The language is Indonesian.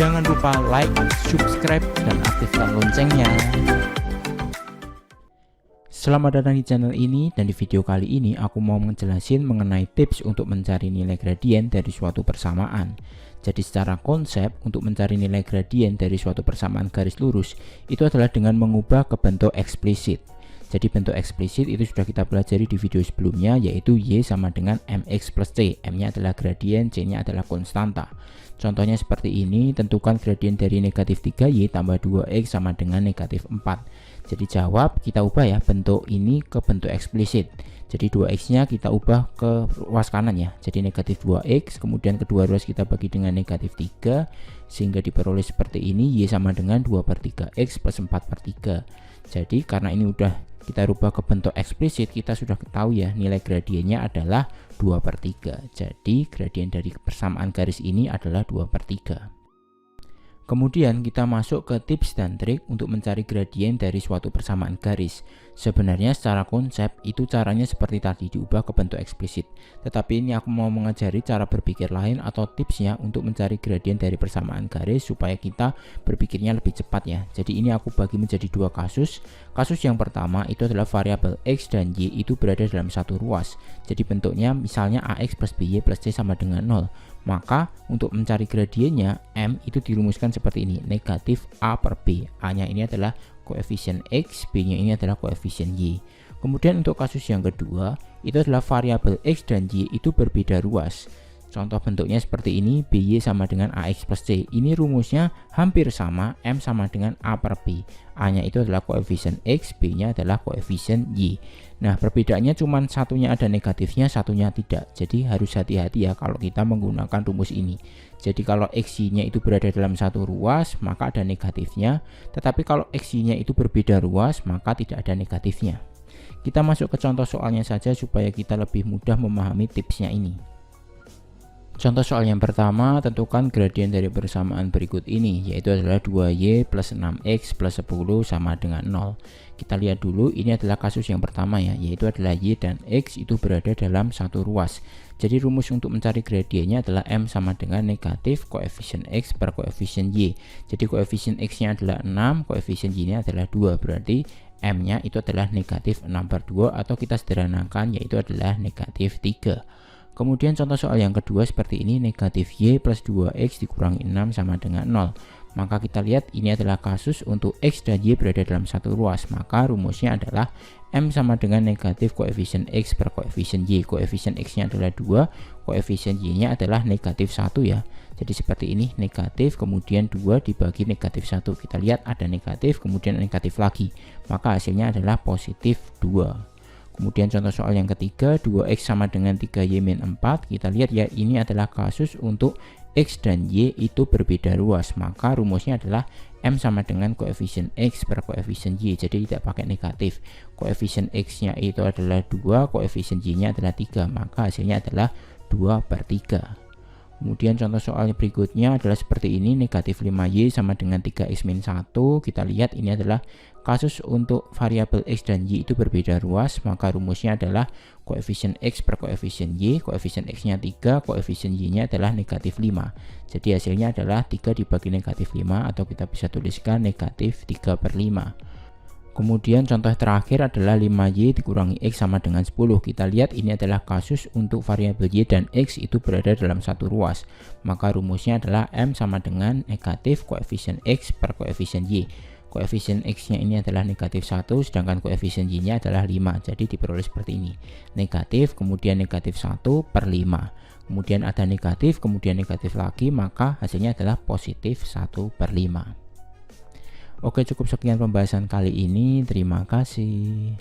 Jangan lupa like, subscribe, dan aktifkan loncengnya. Selamat datang di channel ini, dan di video kali ini aku mau ngejelasin mengenai tips untuk mencari nilai gradien dari suatu persamaan. Jadi secara konsep untuk mencari nilai gradien dari suatu persamaan garis lurus itu adalah dengan mengubah ke bentuk eksplisit. Jadi bentuk eksplisit itu sudah kita pelajari di video sebelumnya, yaitu Y sama dengan MX plus C. M-nya adalah gradien, C-nya adalah konstanta. Contohnya seperti ini, tentukan gradien dari negatif 3Y tambah 2X sama dengan negatif 4. Jadi jawab, kita ubah ya bentuk ini ke bentuk eksplisit. Jadi 2X-nya kita ubah ke ruas kanan ya. Jadi negatif 2X, kemudian kedua ruas kita bagi dengan negatif 3, sehingga diperoleh seperti ini, Y sama dengan 2/3X plus 4/3. Jadi karena ini udah kita rubah ke bentuk eksplisit, kita sudah tahu ya nilai gradiennya adalah 2/3. Jadi gradien dari persamaan garis ini adalah 2/3. Kemudian kita masuk ke tips dan trik untuk mencari gradien dari suatu persamaan garis. Sebenarnya secara konsep itu caranya seperti tadi, diubah ke bentuk eksplisit. Tetapi ini aku mau mengajari cara berpikir lain atau tipsnya untuk mencari gradien dari persamaan garis supaya kita berpikirnya lebih cepat ya. Jadi ini aku bagi menjadi dua kasus. Kasus yang pertama itu adalah variabel X dan Y itu berada dalam satu ruas. Jadi bentuknya misalnya AX plus BY plus C sama dengan 0. Maka untuk mencari gradiennya M itu dirumuskan seperti ini, negatif A per B. A nya ini adalah koefisien X, B nya ini adalah koefisien Y. Kemudian untuk kasus yang kedua itu adalah variabel X dan Y itu berbeda ruas. Contoh bentuknya seperti ini, BY sama dengan AX plus C. Ini rumusnya hampir sama, M sama dengan A per B. A nya itu adalah koefisien X, B nya adalah koefisien Y. Nah perbedaannya cuma satunya ada negatifnya, satunya tidak. Jadi harus hati-hati ya kalau kita menggunakan rumus ini. Jadi kalau XY nya itu berada dalam satu ruas maka ada negatifnya. Tetapi kalau XY nya itu berbeda ruas maka tidak ada negatifnya. Kita masuk ke contoh soalnya saja supaya kita lebih mudah memahami tipsnya ini. Contoh soal yang pertama, tentukan gradien dari persamaan berikut ini, yaitu adalah 2Y plus 6X plus 10 sama dengan 0. Kita lihat dulu, ini adalah kasus yang pertama ya, yaitu adalah Y dan X itu berada dalam satu ruas. Jadi rumus untuk mencari gradiennya adalah M sama dengan negatif koefisien X per koefisien Y. Jadi koefisien X-nya adalah 6, koefisien Y-nya adalah 2, berarti M-nya itu adalah negatif 6/2 atau kita sederhanakan yaitu adalah negatif 3. Kemudian contoh soal yang kedua seperti ini, negatif Y plus 2X dikurangi 6 sama dengan 0. Maka kita lihat ini adalah kasus untuk X dan Y berada dalam satu ruas. Maka rumusnya adalah M sama dengan negatif koefisien X per koefisien Y. Koefisien X nya adalah 2, koefisien Y nya adalah negatif 1 ya. Jadi seperti ini, negatif kemudian 2 dibagi negatif 1. Kita lihat ada negatif kemudian negatif lagi. Maka hasilnya adalah positif 2. Kemudian contoh soal yang ketiga, 2X sama dengan 3Y min 4. Kita lihat ya, ini adalah kasus untuk X dan Y itu berbeda ruas. Maka rumusnya adalah M sama dengan koefisien X per koefisien Y. Jadi tidak pakai negatif. Koefisien X nya itu adalah 2, koefisien Y nya adalah 3. Maka hasilnya adalah 2/3. Kemudian contoh soal berikutnya adalah seperti ini, negatif 5Y sama dengan 3X min 1. Kita lihat ini adalah kasus untuk variabel X dan Y itu berbeda ruas. Maka rumusnya adalah koefisien X per koefisien Y. Koefisien X nya 3, koefisien Y nya adalah negatif 5. Jadi hasilnya adalah 3 dibagi negatif 5 atau kita bisa tuliskan negatif 3/5. Kemudian contoh terakhir adalah 5Y dikurangi X sama dengan 10. Kita lihat ini adalah kasus untuk variabel Y dan X itu berada dalam satu ruas. Maka rumusnya adalah M sama dengan negatif koefisien X per koefisien Y. Koefisien X nya ini adalah negatif 1, sedangkan koefisien Y nya adalah 5. Jadi diperoleh seperti ini, negatif kemudian negatif 1/5. Kemudian ada negatif kemudian negatif lagi, maka hasilnya adalah positif 1/5. Oke, cukup sekian pembahasan kali ini. Terima kasih.